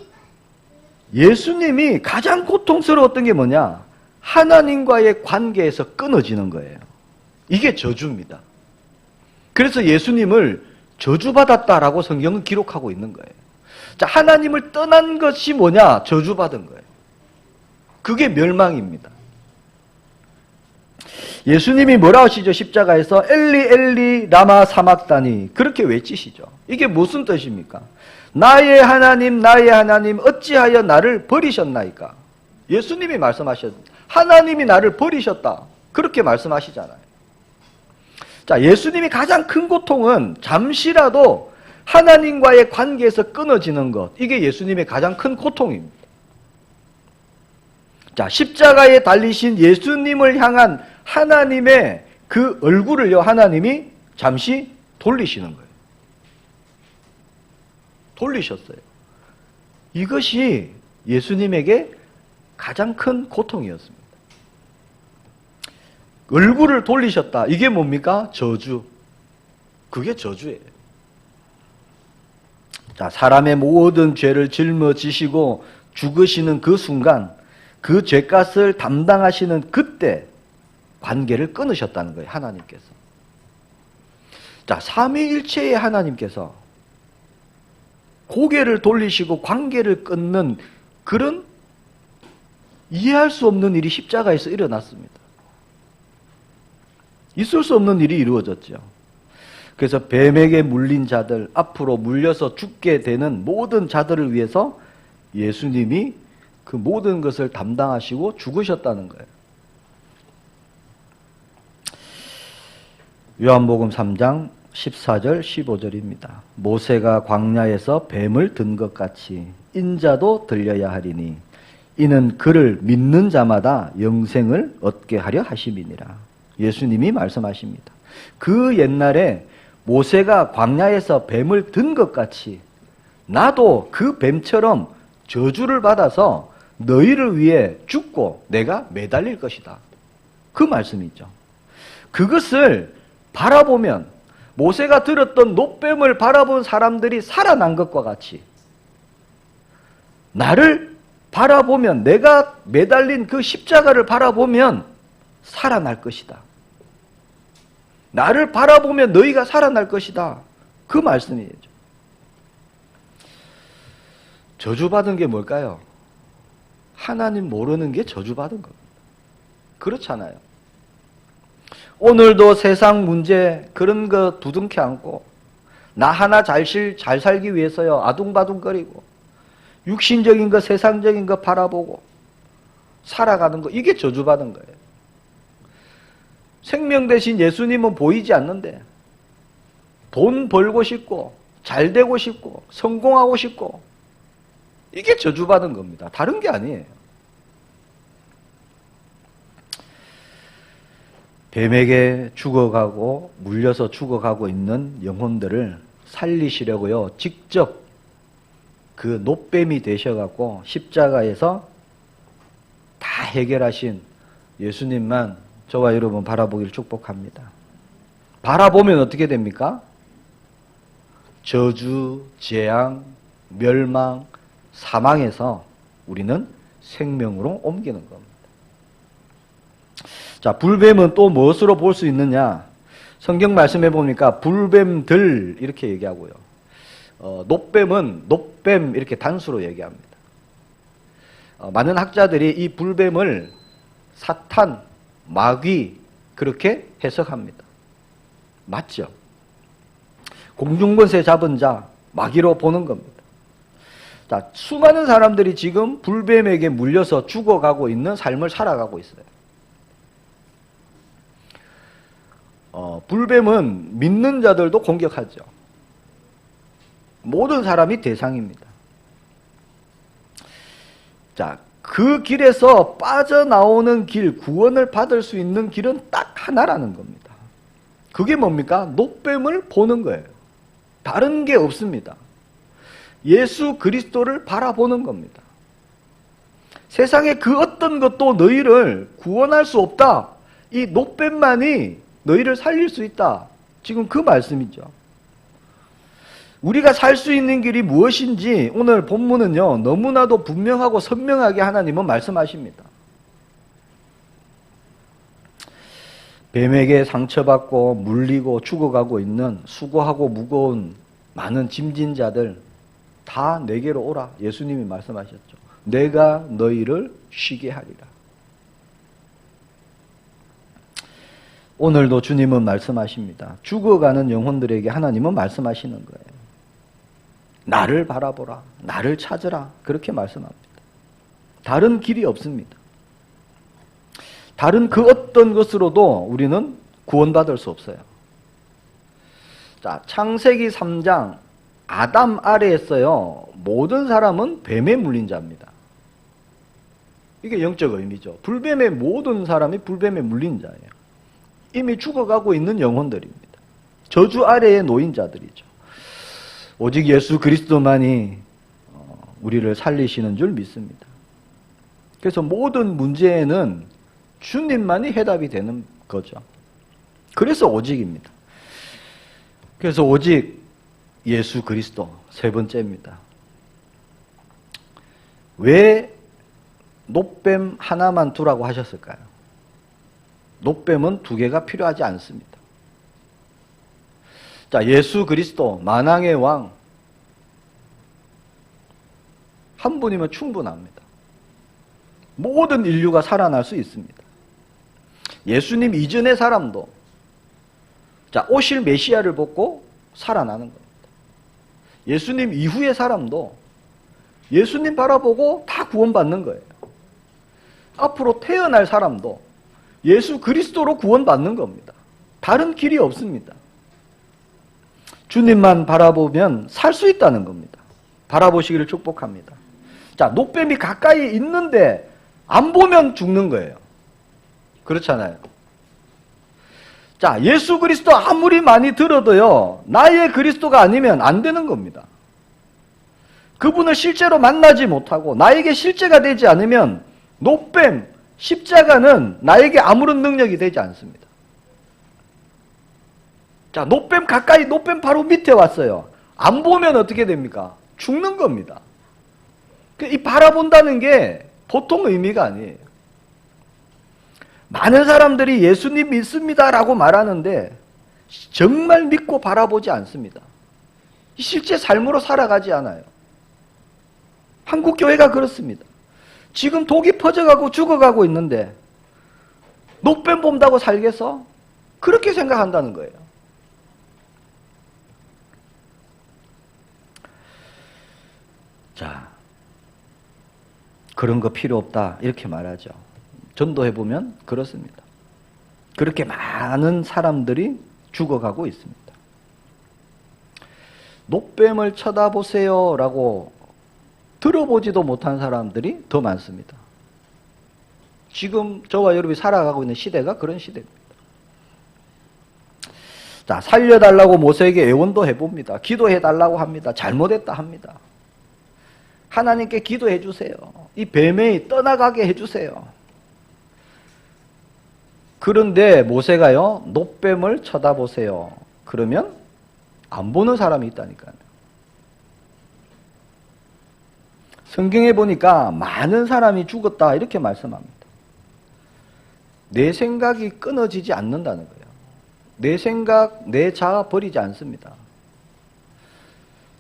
예수님이 가장 고통스러웠던 게 뭐냐? 하나님과의 관계에서 끊어지는 거예요. 이게 저주입니다. 그래서 예수님을 저주받았다라고 성경은 기록하고 있는 거예요. 자, 하나님을 떠난 것이 뭐냐? 저주받은 거예요. 그게 멸망입니다. 예수님이 뭐라 하시죠? 십자가에서 엘리 엘리 라마 사막다니 그렇게 외치시죠. 이게 무슨 뜻입니까? 나의 하나님 어찌하여 나를 버리셨나이까? 예수님이 말씀하셨 하나님이 나를 버리셨다 그렇게 말씀하시잖아요. 자, 예수님이 가장 큰 고통은 잠시라도 하나님과의 관계에서 끊어지는 것. 이게 예수님의 가장 큰 고통입니다. 자, 십자가에 달리신 예수님을 향한 하나님의 그 얼굴을요, 하나님이 잠시 돌리시는 거예요. 돌리셨어요. 이것이 예수님에게 가장 큰 고통이었습니다. 얼굴을 돌리셨다. 이게 뭡니까? 저주. 그게 저주예요. 자, 사람의 모든 죄를 짊어지시고 죽으시는 그 순간 그 죄값을 담당하시는 그때 관계를 끊으셨다는 거예요, 하나님께서. 자, 삼위일체의 하나님께서 고개를 돌리시고 관계를 끊는 그런 이해할 수 없는 일이 십자가에서 일어났습니다. 있을 수 없는 일이 이루어졌죠. 그래서 뱀에게 물린 자들, 앞으로 물려서 죽게 되는 모든 자들을 위해서 예수님이 그 모든 것을 담당하시고 죽으셨다는 거예요. 요한복음 3장 14절 15절입니다. 모세가 광야에서 뱀을 든 것 같이 인자도 들려야 하리니 이는 그를 믿는 자마다 영생을 얻게 하려 하심이니라. 예수님이 말씀하십니다. 그 옛날에 모세가 광야에서 뱀을 든 것 같이 나도 그 뱀처럼 저주를 받아서 너희를 위해 죽고 내가 매달릴 것이다. 그 말씀이죠. 그것을 바라보면 모세가 들었던 놋뱀을 바라본 사람들이 살아난 것과 같이 나를 바라보면, 내가 매달린 그 십자가를 바라보면 살아날 것이다. 나를 바라보면 너희가 살아날 것이다. 그 말씀이죠. 저주받은 게 뭘까요? 하나님 모르는 게 저주받은 겁니다. 그렇잖아요. 오늘도 세상 문제 그런 거 두둥켜 안고 나 하나 잘 살기 위해서요 아둥바둥거리고 육신적인 거 세상적인 거 바라보고 살아가는 거, 이게 저주받은 거예요. 생명 대신 예수님은 보이지 않는데 돈 벌고 싶고 잘 되고 싶고 성공하고 싶고, 이게 저주받은 겁니다. 다른 게 아니에요. 뱀에게 죽어가고 물려서 죽어가고 있는 영혼들을 살리시려고요 직접 그 놋뱀이 되셔갖고 십자가에서 다 해결하신 예수님만 저와 여러분 바라보기를 축복합니다. 바라보면 어떻게 됩니까? 저주, 재앙, 멸망, 사망에서 우리는 생명으로 옮기는 겁니다. 자, 불뱀은 또 무엇으로 볼 수 있느냐? 성경 말씀해 보니까 불뱀들 이렇게 얘기하고요. 놋뱀은 놋뱀 이렇게 단수로 얘기합니다. 많은 학자들이 이 불뱀을 사탄, 마귀 그렇게 해석합니다. 맞죠? 공중권세 잡은 자, 마귀로 보는 겁니다. 자, 수많은 사람들이 지금 불뱀에게 물려서 죽어가고 있는 삶을 살아가고 있어요. 불뱀은 믿는 자들도 공격하죠. 모든 사람이 대상입니다. 자, 그 길에서 빠져나오는 길, 구원을 받을 수 있는 길은 딱 하나라는 겁니다. 그게 뭡니까? 놋뱀을 보는 거예요. 다른 게 없습니다. 예수 그리스도를 바라보는 겁니다. 세상에 그 어떤 것도 너희를 구원할 수 없다. 이 놋뱀만이 너희를 살릴 수 있다. 지금 그 말씀이죠. 우리가 살 수 있는 길이 무엇인지 오늘 본문은요 너무나도 분명하고 선명하게 하나님은 말씀하십니다. 뱀에게 상처받고 물리고 죽어가고 있는 수고하고 무거운 많은 짐진 자들 다 내게로 오라. 예수님이 말씀하셨죠. 내가 너희를 쉬게 하리라. 오늘도 주님은 말씀하십니다. 죽어가는 영혼들에게 하나님은 말씀하시는 거예요. 나를 바라보라. 나를 찾으라. 그렇게 말씀합니다. 다른 길이 없습니다. 다른 그 어떤 것으로도 우리는 구원받을 수 없어요. 자, 창세기 3장 아담 아래에서요 모든 사람은 뱀에 물린 자입니다. 이게 영적 의미죠. 불뱀의 모든 사람이 불뱀에 물린 자예요. 이미 죽어가고 있는 영혼들입니다. 저주 아래에 놓인 자들이죠. 오직 예수 그리스도만이 우리를 살리시는 줄 믿습니다. 그래서 모든 문제에는 주님만이 해답이 되는 거죠. 그래서 오직입니다. 그래서 오직 예수 그리스도 세 번째입니다. 왜 노뱀 하나만 두라고 하셨을까요? 노뱀은 두 개가 필요하지 않습니다. 자, 예수 그리스도 만왕의 왕 한 분이면 충분합니다. 모든 인류가 살아날 수 있습니다. 예수님 이전의 사람도 자, 오실 메시아를 보고 살아나는 겁니다. 예수님 이후의 사람도 예수님 바라보고 다 구원받는 거예요. 앞으로 태어날 사람도 예수 그리스도로 구원받는 겁니다. 다른 길이 없습니다. 주님만 바라보면 살 수 있다는 겁니다. 바라보시기를 축복합니다. 자, 노뱀이 가까이 있는데 안 보면 죽는 거예요. 그렇잖아요. 자, 예수 그리스도 아무리 많이 들어도요, 나의 그리스도가 아니면 안 되는 겁니다. 그분을 실제로 만나지 못하고 나에게 실제가 되지 않으면 노뱀, 십자가는 나에게 아무런 능력이 되지 않습니다. 자, 노뱀 가까이, 노뱀 바로 밑에 왔어요. 안 보면 어떻게 됩니까? 죽는 겁니다. 이 바라본다는 게 보통 의미가 아니에요. 많은 사람들이 예수님 믿습니다라고 말하는데 정말 믿고 바라보지 않습니다. 실제 삶으로 살아가지 않아요. 한국 교회가 그렇습니다. 지금 독이 퍼져가고 죽어가고 있는데 노뱀 본다고 살겠어? 그렇게 생각한다는 거예요. 자, 그런 거 필요 없다 이렇게 말하죠. 전도해보면 그렇습니다. 그렇게 많은 사람들이 죽어가고 있습니다. 노뱀을 쳐다보세요 라고 들어보지도 못한 사람들이 더 많습니다. 지금 저와 여러분이 살아가고 있는 시대가 그런 시대입니다. 자, 살려달라고 모세에게 애원도 해봅니다. 기도해달라고 합니다. 잘못했다 합니다. 하나님께 기도해 주세요. 이 뱀이 떠나가게 해주세요. 그런데 모세가요, 노뱀을 쳐다보세요. 그러면 안 보는 사람이 있다니까요. 성경에 보니까 많은 사람이 죽었다 이렇게 말씀합니다. 내 생각이 끊어지지 않는다는 거예요. 내 생각, 내 자아 버리지 않습니다.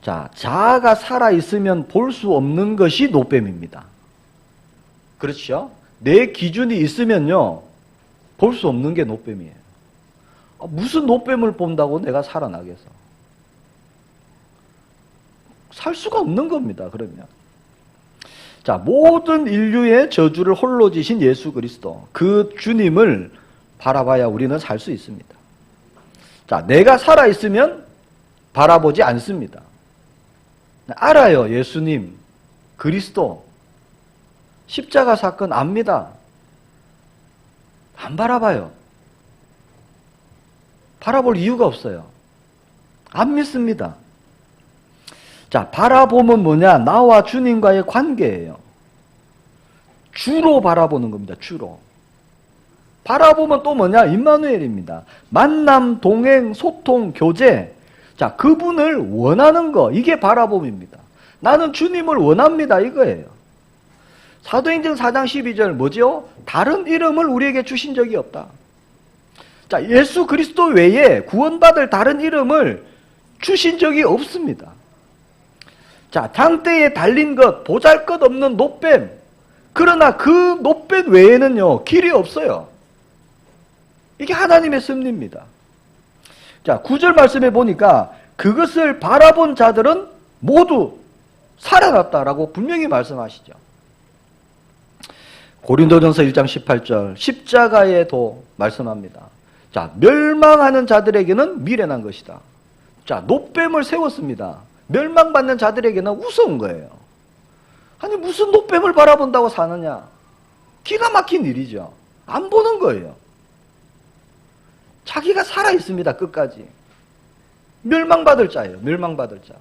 자, 자아가 살아있으면 볼 수 없는 것이 노뱀입니다. 그렇죠? 내 기준이 있으면요, 볼 수 없는 게 노뱀이에요. 무슨 노뱀을 본다고 내가 살아나겠어? 살 수가 없는 겁니다, 그러면. 자, 모든 인류의 저주를 홀로 지신 예수 그리스도, 그 주님을 바라봐야 우리는 살 수 있습니다. 자, 내가 살아있으면 바라보지 않습니다. 알아요, 예수님, 그리스도, 십자가 사건 압니다. 안 바라봐요. 바라볼 이유가 없어요. 안 믿습니다. 자, 바라보면 뭐냐? 나와 주님과의 관계예요. 주로 바라보는 겁니다. 주로. 바라보면 또 뭐냐? 임마누엘입니다. 만남, 동행, 소통, 교제. 자, 그분을 원하는 거, 이게 바라봄입니다. 나는 주님을 원합니다, 이거예요. 사도행전 4장 12절 뭐죠? 다른 이름을 우리에게 주신 적이 없다. 자, 예수 그리스도 외에 구원받을 다른 이름을 주신 적이 없습니다. 자, 장대에 달린 것, 보잘것없는 노뱀. 그러나 그 노뱀 외에는요, 길이 없어요. 이게 하나님의 섭리입니다. 자, 9절 말씀에 보니까 그것을 바라본 자들은 모두 살아났다라고 분명히 말씀하시죠. 고린도전서 1장 18절 십자가에도 말씀합니다. 자, 멸망하는 자들에게는 미련한 것이다. 자, 노뱀을 세웠습니다. 멸망받는 자들에게는 우스운 거예요. 아니, 무슨 노뱀을 바라본다고 사느냐? 기가 막힌 일이죠. 안 보는 거예요. 자기가 살아있습니다, 끝까지. 멸망받을 자예요, 멸망받을 자.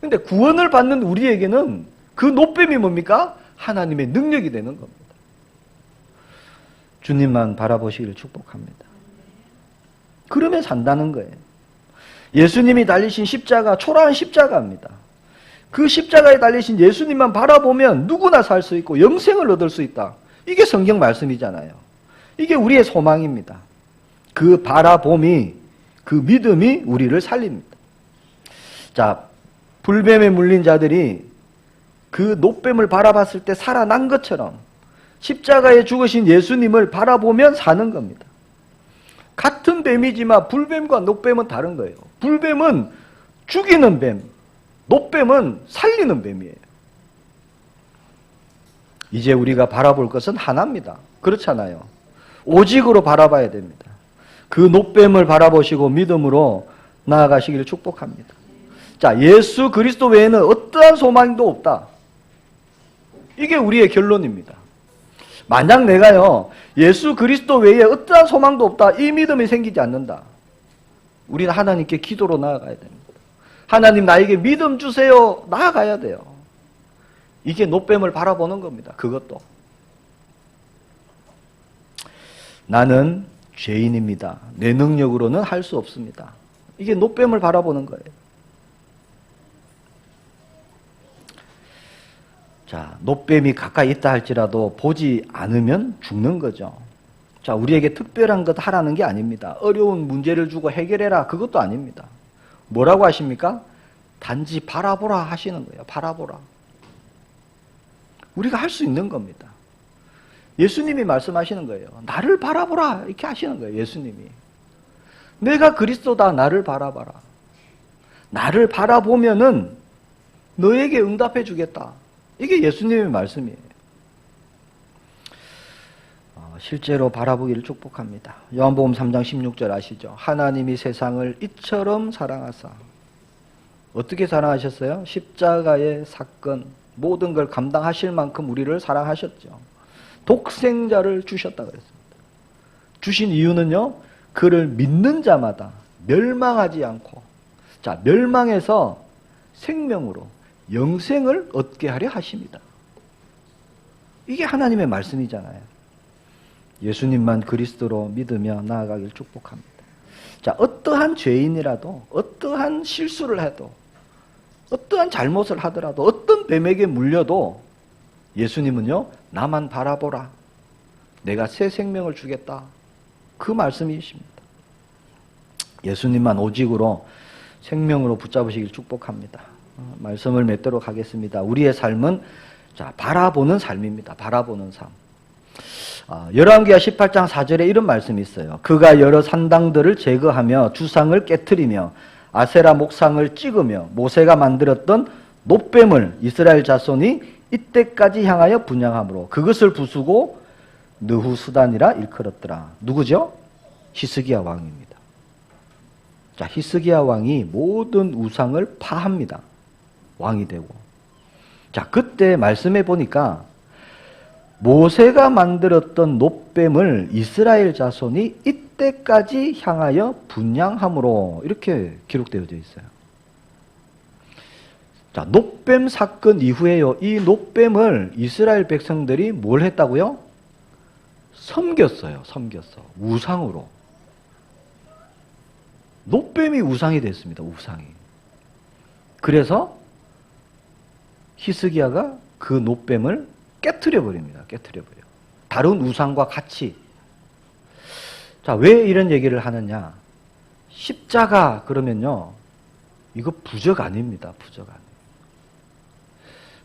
근데 구원을 받는 우리에게는 그 노뱀이 뭡니까? 하나님의 능력이 되는 겁니다. 주님만 바라보시기를 축복합니다. 그러면 산다는 거예요. 예수님이 달리신 십자가, 초라한 십자가입니다. 그 십자가에 달리신 예수님만 바라보면 누구나 살 수 있고 영생을 얻을 수 있다. 이게 성경 말씀이잖아요. 이게 우리의 소망입니다. 그 바라봄이, 그 믿음이 우리를 살립니다. 자, 불뱀에 물린 자들이 그 노뱀을 바라봤을 때 살아난 것처럼 십자가에 죽으신 예수님을 바라보면 사는 겁니다. 같은 뱀이지만 불뱀과 노뱀은 다른 거예요. 불뱀은 죽이는 뱀, 노뱀은 살리는 뱀이에요. 이제 우리가 바라볼 것은 하나입니다. 그렇잖아요. 오직으로 바라봐야 됩니다. 그 노뱀을 바라보시고 믿음으로 나아가시기를 축복합니다. 자, 예수 그리스도 외에는 어떠한 소망도 없다. 이게 우리의 결론입니다. 만약 내가요, 예수 그리스도 외에 어떠한 소망도 없다, 이 믿음이 생기지 않는다. 우리는 하나님께 기도로 나아가야 됩니다. 하나님 나에게 믿음 주세요. 나아가야 돼요. 이게 노뱀을 바라보는 겁니다. 그것도. 나는 죄인입니다. 내 능력으로는 할 수 없습니다. 이게 노뱀을 바라보는 거예요. 자, 노뱀이 가까이 있다 할지라도 보지 않으면 죽는 거죠. 자, 우리에게 특별한 것 하라는 게 아닙니다. 어려운 문제를 주고 해결해라, 그것도 아닙니다. 뭐라고 하십니까? 단지 바라보라 하시는 거예요. 바라보라. 우리가 할 수 있는 겁니다. 예수님이 말씀하시는 거예요. 나를 바라보라 이렇게 하시는 거예요. 예수님이. 내가 그리스도다. 나를 바라봐라. 나를 바라보면은 너에게 응답해 주겠다. 이게 예수님의 말씀이에요. 실제로 바라보기를 축복합니다. 요한복음 3장 16절 아시죠? 하나님이 세상을 이처럼 사랑하사. 어떻게 사랑하셨어요? 십자가의 사건, 모든 걸 감당하실 만큼 우리를 사랑하셨죠. 독생자를 주셨다 그랬습니다. 주신 이유는요, 그를 믿는 자마다 멸망하지 않고, 자, 멸망해서 생명으로 영생을 얻게 하려 하십니다. 이게 하나님의 말씀이잖아요. 예수님만 그리스도로 믿으며 나아가길 축복합니다. 자, 어떠한 죄인이라도, 어떠한 실수를 해도, 어떠한 잘못을 하더라도, 어떤 뱀에게 물려도 예수님은요, 나만 바라보라. 내가 새 생명을 주겠다. 그 말씀이십니다. 예수님만 오직으로 생명으로 붙잡으시길 축복합니다. 말씀을 맺도록 하겠습니다. 우리의 삶은, 자, 바라보는 삶입니다. 바라보는 삶. 열왕기하 18장 4절에 이런 말씀이 있어요. 그가 여러 산당들을 제거하며 주상을 깨트리며 아세라 목상을 찍으며 모세가 만들었던 노뱀을 이스라엘 자손이 이때까지 향하여 분향함으로 그것을 부수고 느후수단이라 일컬었더라. 누구죠? 히스기야 왕입니다. 자, 히스기야 왕이 모든 우상을 파합니다. 왕이 되고. 자, 그때 말씀해 보니까 모세가 만들었던 노뱀을 이스라엘 자손이 이때까지 향하여 분향함으로 이렇게 기록되어져 있어요. 자, 노뱀 사건 이후에요, 이 노뱀을 이스라엘 백성들이 뭘 했다고요? 섬겼어요. 섬겼어. 우상으로. 노뱀이 우상이 됐습니다. 우상이. 그래서 히스기야가 그 노뱀을 깨트려 버립니다. 깨트려 버려. 다른 우상과 같이. 자, 왜 이런 얘기를 하느냐? 십자가 그러면요, 이거 부적 아닙니다. 부적 아니에요.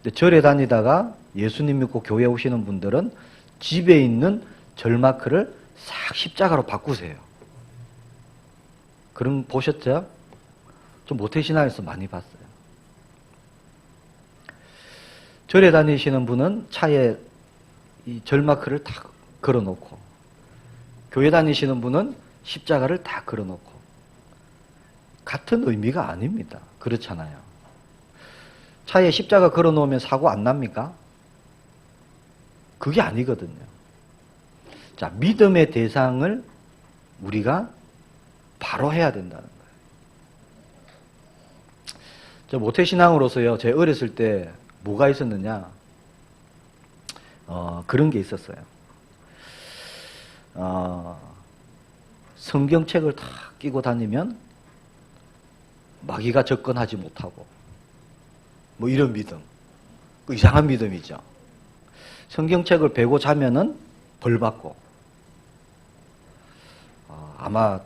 근데 절에 다니다가 예수님 믿고 교회 오시는 분들은 집에 있는 절마크를 싹 십자가로 바꾸세요. 그럼 보셨죠? 좀 모태신앙에서 많이 봤어요. 절에 다니시는 분은 차에 이 절마크를 다 걸어놓고, 교회 다니시는 분은 십자가를 다 걸어놓고, 같은 의미가 아닙니다. 그렇잖아요. 차에 십자가 걸어놓으면 사고 안 납니까? 그게 아니거든요. 자, 믿음의 대상을 우리가 바로 해야 된다는 거예요. 저 모태신앙으로서요, 제 어렸을 때 뭐가 있었느냐? 그런 게 있었어요. 성경책을 다 끼고 다니면 마귀가 접근하지 못하고, 뭐 이런 믿음. 그 이상한 믿음이죠. 성경책을 베고 자면은 벌 받고. 아마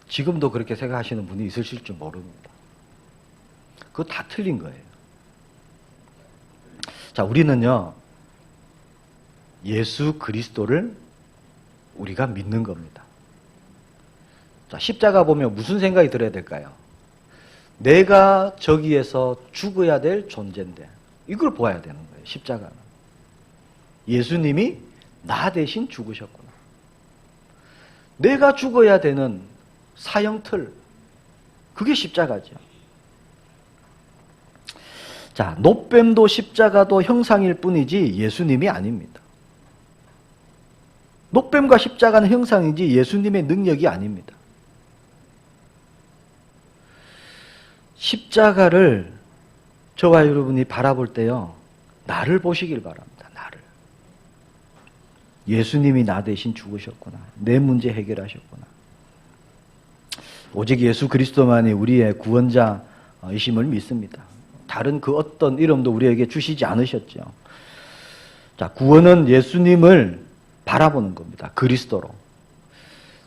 지금도 그렇게 생각하시는 분이 있으실 줄 모릅니다. 그거 다 틀린 거예요. 자, 우리는요, 예수 그리스도를 우리가 믿는 겁니다. 자, 십자가 보면 무슨 생각이 들어야 될까요? 내가 저기에서 죽어야 될 존재인데, 이걸 보아야 되는 거예요, 십자가는. 예수님이 나 대신 죽으셨구나. 내가 죽어야 되는 사형틀, 그게 십자가죠. 자, 노뱀도 십자가도 형상일 뿐이지 예수님이 아닙니다. 노뱀과 십자가는 형상이지 예수님의 능력이 아닙니다. 십자가를 저와 여러분이 바라볼 때요, 나를 보시길 바랍니다. 나를. 예수님이 나 대신 죽으셨구나. 내 문제 해결하셨구나. 오직 예수 그리스도만이 우리의 구원자이심을 믿습니다. 다른 그 어떤 이름도 우리에게 주시지 않으셨죠. 자, 구원은 예수님을 바라보는 겁니다. 그리스도로.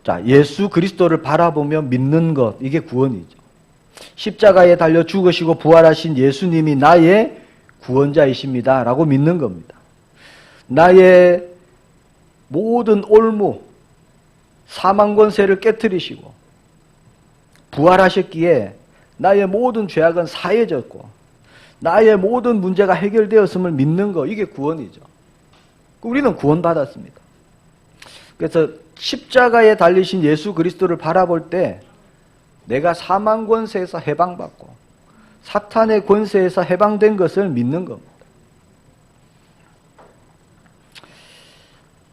자, 예수 그리스도를 바라보며 믿는 것, 이게 구원이죠. 십자가에 달려 죽으시고 부활하신 예수님이 나의 구원자이십니다. 라고 믿는 겁니다. 나의 모든 올무, 사망 권세를 깨뜨리시고 부활하셨기에 나의 모든 죄악은 사해졌고 나의 모든 문제가 해결되었음을 믿는 거, 이게 구원이죠. 우리는 구원받았습니다. 그래서 십자가에 달리신 예수 그리스도를 바라볼 때 내가 사망 권세에서 해방받고 사탄의 권세에서 해방된 것을 믿는 겁니다.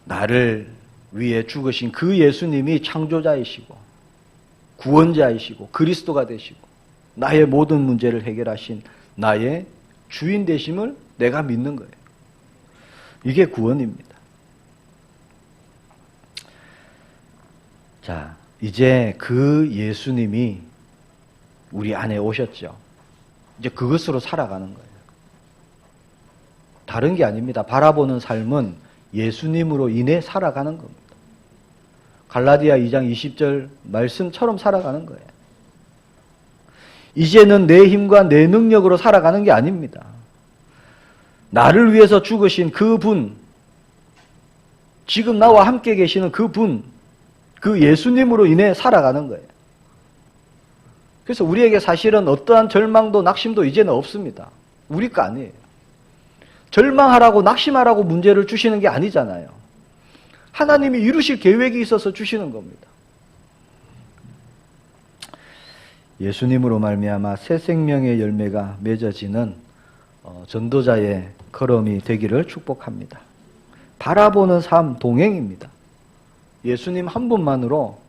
나를 위해 죽으신 그 예수님이 창조자이시고 구원자이시고 그리스도가 되시고 나의 모든 문제를 해결하신 나의 주인 되심을 내가 믿는 거예요. 이게 구원입니다. 자, 이제 그 예수님이 우리 안에 오셨죠. 이제 그것으로 살아가는 거예요. 다른 게 아닙니다. 바라보는 삶은 예수님으로 인해 살아가는 겁니다. 갈라디아 2장 20절 말씀처럼 살아가는 거예요. 이제는 내 힘과 내 능력으로 살아가는 게 아닙니다. 나를 위해서 죽으신 그분, 지금 나와 함께 계시는 그분, 그 예수님으로 인해 살아가는 거예요. 그래서 우리에게 사실은 어떠한 절망도 낙심도 이제는 없습니다. 우리 거 아니에요. 절망하라고 낙심하라고 문제를 주시는 게 아니잖아요. 하나님이 이루실 계획이 있어서 주시는 겁니다. 예수님으로 말미암아 새 생명의 열매가 맺어지는 전도자의 걸음이 되기를 축복합니다. 바라보는 삶 동행입니다. 예수님 한 분만으로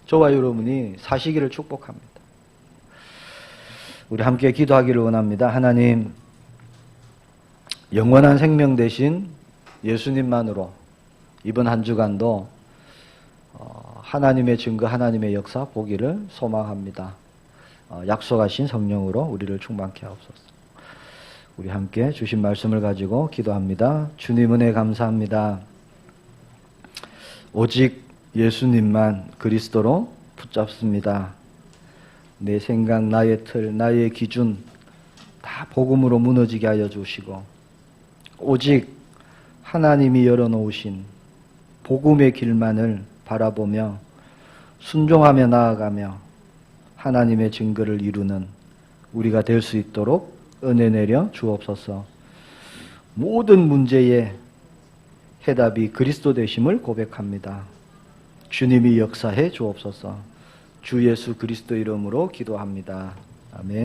저와 여러분이 사시기를 축복합니다. 우리 함께 기도하기를 원합니다. 하나님, 영원한 생명 되신 예수님만으로 이번 한 주간도 하나님의 증거, 하나님의 역사 보기를 소망합니다. 약속하신 성령으로 우리를 충만케 하옵소서. 우리 함께 주신 말씀을 가지고 기도합니다. 주님 은혜 감사합니다. 오직 예수님만 그리스도로 붙잡습니다. 내 생각, 나의 틀, 나의 기준 다 복음으로 무너지게 하여 주시고 오직 하나님이 열어놓으신 복음의 길만을 바라보며 순종하며 나아가며 하나님의 증거를 이루는 우리가 될 수 있도록 은혜 내려 주옵소서. 모든 문제의 해답이 그리스도 되심을 고백합니다. 주님이 역사해 주옵소서. 주 예수 그리스도 이름으로 기도합니다. 아멘.